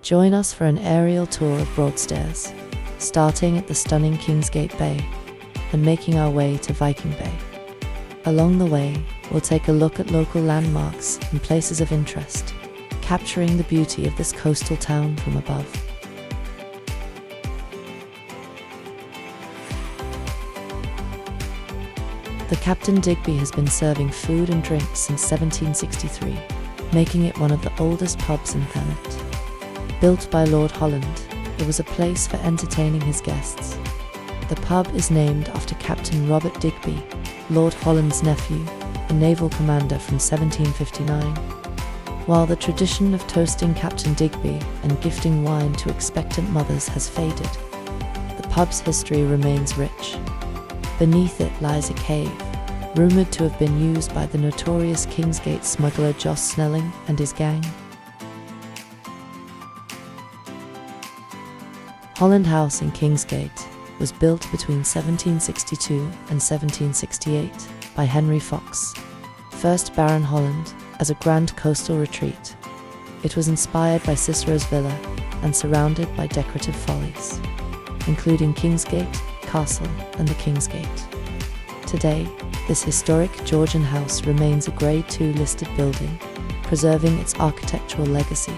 Join us for an aerial tour of Broadstairs, starting at the stunning Kingsgate Bay and making our way to Viking Bay. Along the way, we'll take a look at local landmarks and places of interest, capturing the beauty of this coastal town from above. The Captain Digby has been serving food and drink since 1763, making it one of the oldest pubs in Thanet. Built by Lord Holland, it was a place for entertaining his guests. The pub is named after Captain Robert Digby, Lord Holland's nephew, a naval commander from 1759. While the tradition of toasting Captain Digby and gifting wine to expectant mothers has faded, the pub's history remains rich. Beneath it lies a cave, rumoured to have been used by the notorious Kingsgate smuggler Joss Snelling and his gang. Holland House in Kingsgate was built between 1762 and 1768 by Henry Fox, 1st Baron Holland, as a grand coastal retreat. It was inspired by Cicero's villa and surrounded by decorative follies, including Kingsgate Castle and the Kingsgate. Today, this historic Georgian house remains a Grade II listed building, preserving its architectural legacy.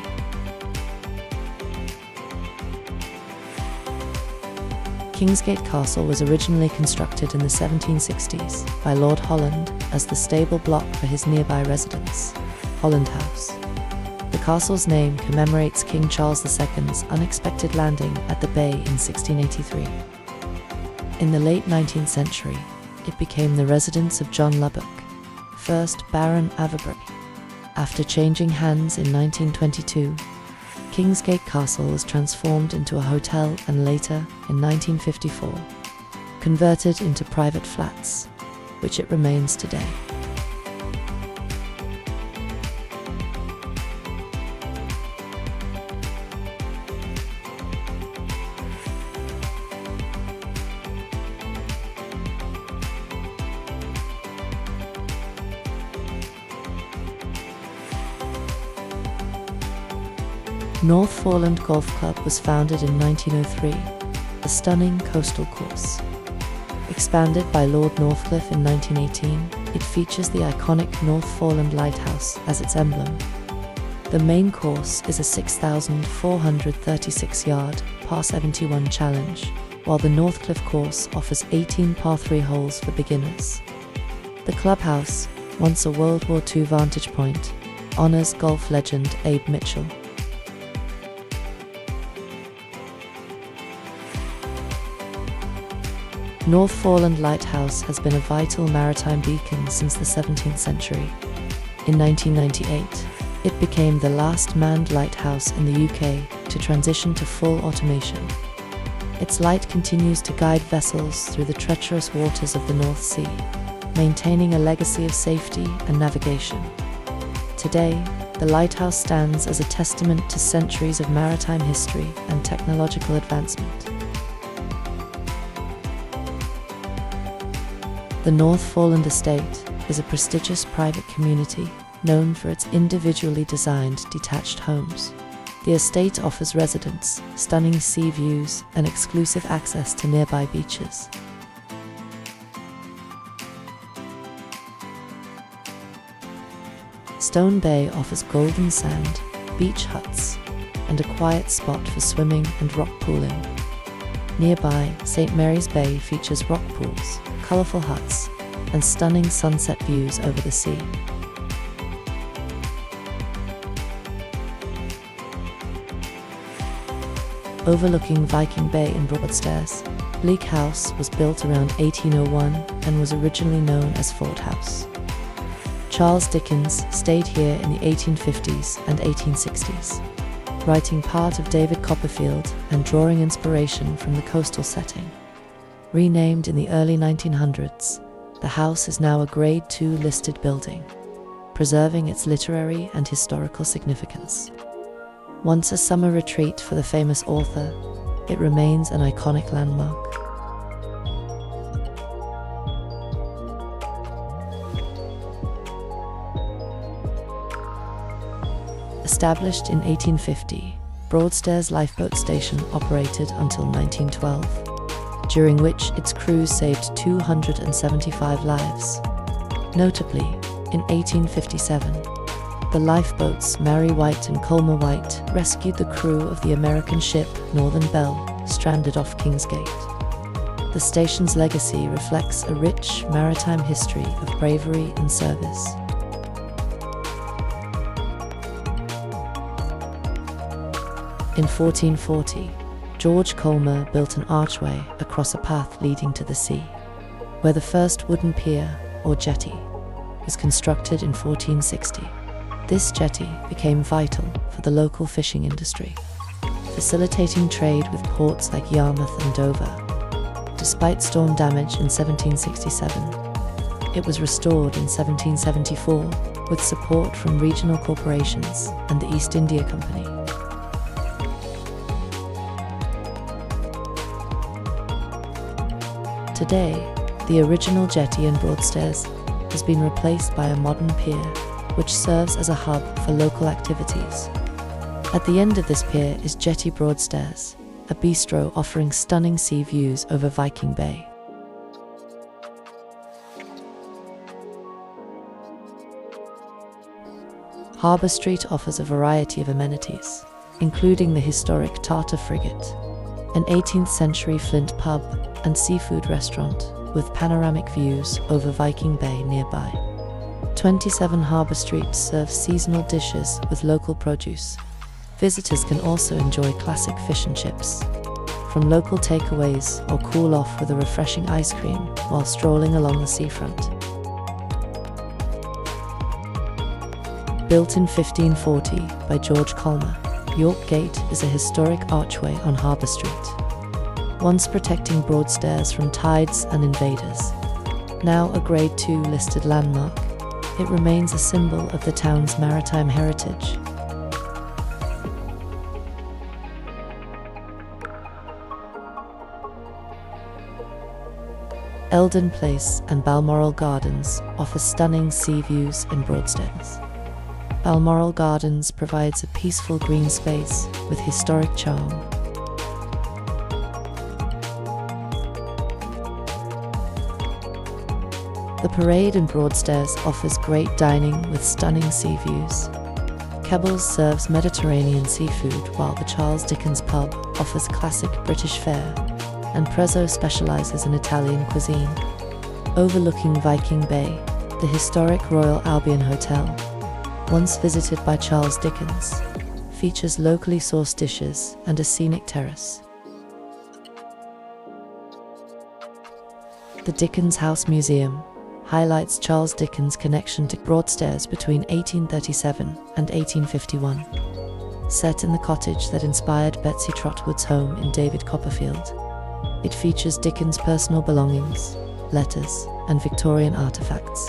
Kingsgate Castle was originally constructed in the 1760s by Lord Holland as the stable block for his nearby residence, Holland House. The castle's name commemorates King Charles II's unexpected landing at the bay in 1683. In the late 19th century, it became the residence of John Lubbock, 1st Baron Avebury. After changing hands in 1922, Kingsgate Castle was transformed into a hotel and later, in 1954, converted into private flats, which it remains today. North Foreland Golf Club was founded in 1903, a stunning coastal course. Expanded by Lord Northcliffe in 1918, it features the iconic North Foreland Lighthouse as its emblem. The main course is a 6,436-yard par 71 challenge, while the Northcliffe course offers 18 par 3 holes for beginners. The clubhouse, once a World War II vantage point, honours golf legend Abe Mitchell. North Foreland Lighthouse has been a vital maritime beacon since the 17th century. In 1998, it became the last manned lighthouse in the UK to transition to full automation. Its light continues to guide vessels through the treacherous waters of the North Sea, maintaining a legacy of safety and navigation. Today, the lighthouse stands as a testament to centuries of maritime history and technological advancement. The North Foreland Estate is a prestigious private community known for its individually designed detached homes. The estate offers residents stunning sea views and exclusive access to nearby beaches. Stone Bay offers golden sand, beach huts, and a quiet spot for swimming and rock pooling. Nearby, St. Mary's Bay features rock pools, colourful huts, and stunning sunset views over the sea. Overlooking Viking Bay in Broadstairs, Bleak House was built around 1801 and was originally known as Fort House. Charles Dickens stayed here in the 1850s and 1860s, writing part of David Copperfield and drawing inspiration from the coastal setting. Renamed in the early 1900s, the house is now a Grade II listed building, preserving its literary and historical significance. Once a summer retreat for the famous author, it remains an iconic landmark. Established in 1850, Broadstairs lifeboat station operated until 1912, during which its crews saved 275 lives. Notably, in 1857, the lifeboats Mary White and Colmer White rescued the crew of the American ship Northern Belle, stranded off Kingsgate. The station's legacy reflects a rich maritime history of bravery and service. In 1440, George Colmer built an archway across a path leading to the sea, where the first wooden pier, or jetty, was constructed in 1460. This jetty became vital for the local fishing industry, facilitating trade with ports like Yarmouth and Dover. Despite storm damage in 1767, it was restored in 1774 with support from regional corporations and the East India Company. Today, the original jetty in Broadstairs has been replaced by a modern pier, which serves as a hub for local activities. At the end of this pier is Jetty Broadstairs, a bistro offering stunning sea views over Viking Bay. Harbour Street offers a variety of amenities, including the historic Tartar Frigate, an 18th century flint pub and seafood restaurant with panoramic views over Viking Bay nearby. 27 Harbour Street serves seasonal dishes with local produce. Visitors can also enjoy classic fish and chips from local takeaways or cool off with a refreshing ice cream while strolling along the seafront. Built in 1540 by George Colmer, York Gate is a historic archway on Harbour Street, once protecting Broadstairs from tides and invaders. Now a Grade 2 listed landmark, it remains a symbol of the town's maritime heritage. Eldon Place and Balmoral Gardens offer stunning sea views in Broadstairs. Balmoral Gardens provides a peaceful green space with historic charm. The Parade in Broadstairs offers great dining with stunning sea views. Kebble's serves Mediterranean seafood, while the Charles Dickens pub offers classic British fare, and Prezzo specializes in Italian cuisine. Overlooking Viking Bay, the historic Royal Albion Hotel, once visited by Charles Dickens, features locally sourced dishes and a scenic terrace. The Dickens House Museum highlights Charles Dickens' connection to Broadstairs between 1837 and 1851. Set in the cottage that inspired Betsy Trotwood's home in David Copperfield, it features Dickens' personal belongings, letters, and Victorian artifacts.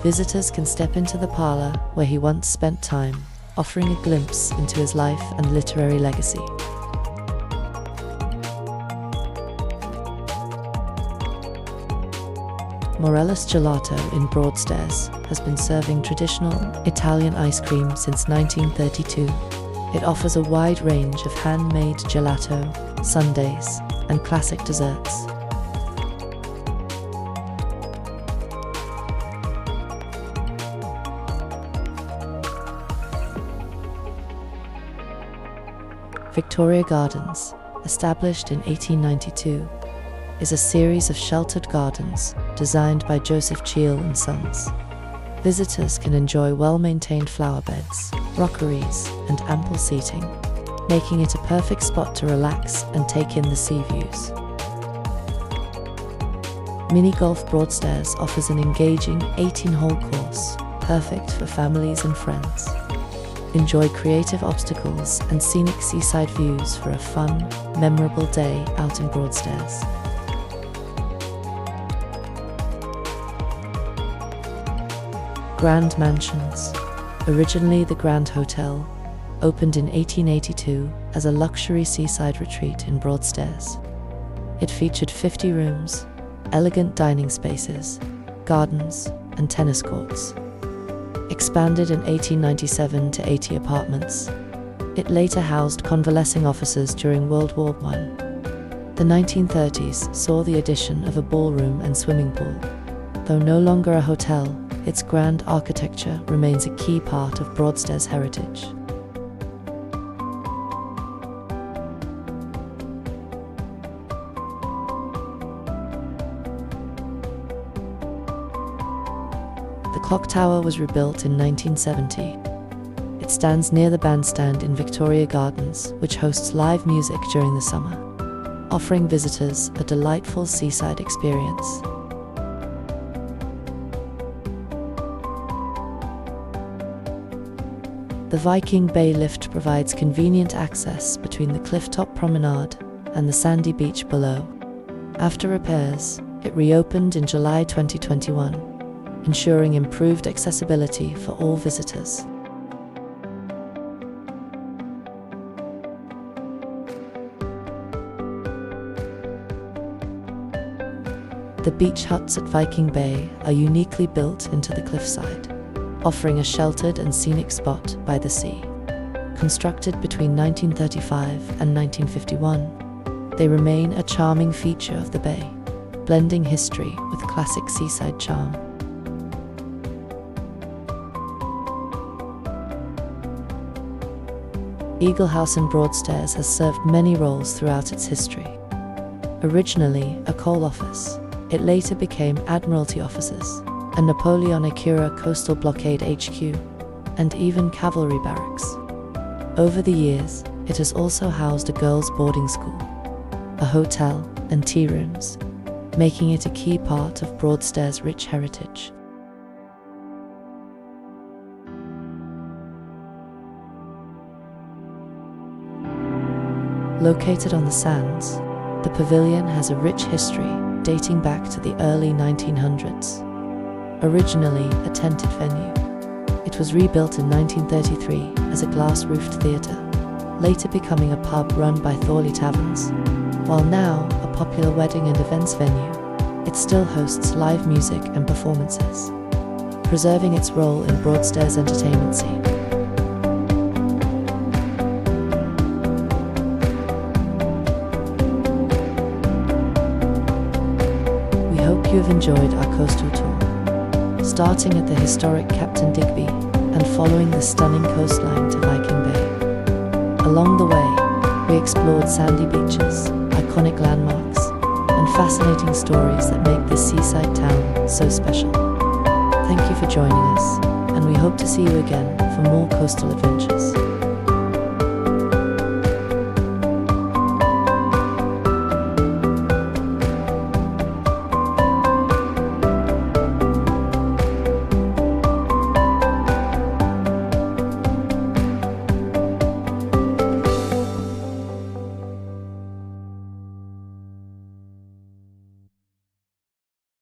Visitors can step into the parlour where he once spent time, offering a glimpse into his life and literary legacy. Morella's Gelato in Broadstairs has been serving traditional Italian ice cream since 1932. It offers a wide range of handmade gelato, sundaes, and classic desserts. Victoria Gardens, established in 1892, is a series of sheltered gardens designed by Joseph Cheel and Sons. Visitors can enjoy well-maintained flower beds, rockeries, and ample seating, making it a perfect spot to relax and take in the sea views. Mini Golf Broadstairs offers an engaging 18-hole course, perfect for families and friends. Enjoy creative obstacles and scenic seaside views for a fun, memorable day out in Broadstairs. Grand Mansions, originally the Grand Hotel, opened in 1882 as a luxury seaside retreat in Broadstairs. It featured 50 rooms, elegant dining spaces, gardens, and tennis courts. Expanded in 1897 to 80 apartments, It later housed convalescing officers during World War I. The 1930s saw the addition of a ballroom and swimming pool. Though no longer a hotel, its grand architecture remains a key part of Broadstairs' heritage. The clock tower was rebuilt in 1970. It stands near the bandstand in Victoria Gardens, which hosts live music during the summer, offering visitors a delightful seaside experience. The Viking Bay lift provides convenient access between the clifftop promenade and the sandy beach below. After repairs, it reopened in July 2021, ensuring improved accessibility for all visitors. The beach huts at Viking Bay are uniquely built into the cliffside, offering a sheltered and scenic spot by the sea. Constructed between 1935 and 1951, they remain a charming feature of the bay, blending history with classic seaside charm. Eagle House in Broadstairs has served many roles throughout its history. Originally a coal office, it later became Admiralty offices, a Napoleonic-era coastal blockade HQ, and even cavalry barracks. Over the years, it has also housed a girls' boarding school, a hotel, and tea rooms, making it a key part of Broadstairs' rich heritage. Located on the sands, the pavilion has a rich history dating back to the early 1900s. Originally a tented venue, it was rebuilt in 1933 as a glass-roofed theatre, later becoming a pub run by Thorley Taverns. While now a popular wedding and events venue, it still hosts live music and performances, preserving its role in Broadstairs' entertainment scene. We hope you have enjoyed our coastal tour, starting at the historic Captain Digby and following the stunning coastline to Viking Bay. Along the way, we explored sandy beaches, iconic landmarks, and fascinating stories that make this seaside town so special. Thank you for joining us, and we hope to see you again for more coastal adventures.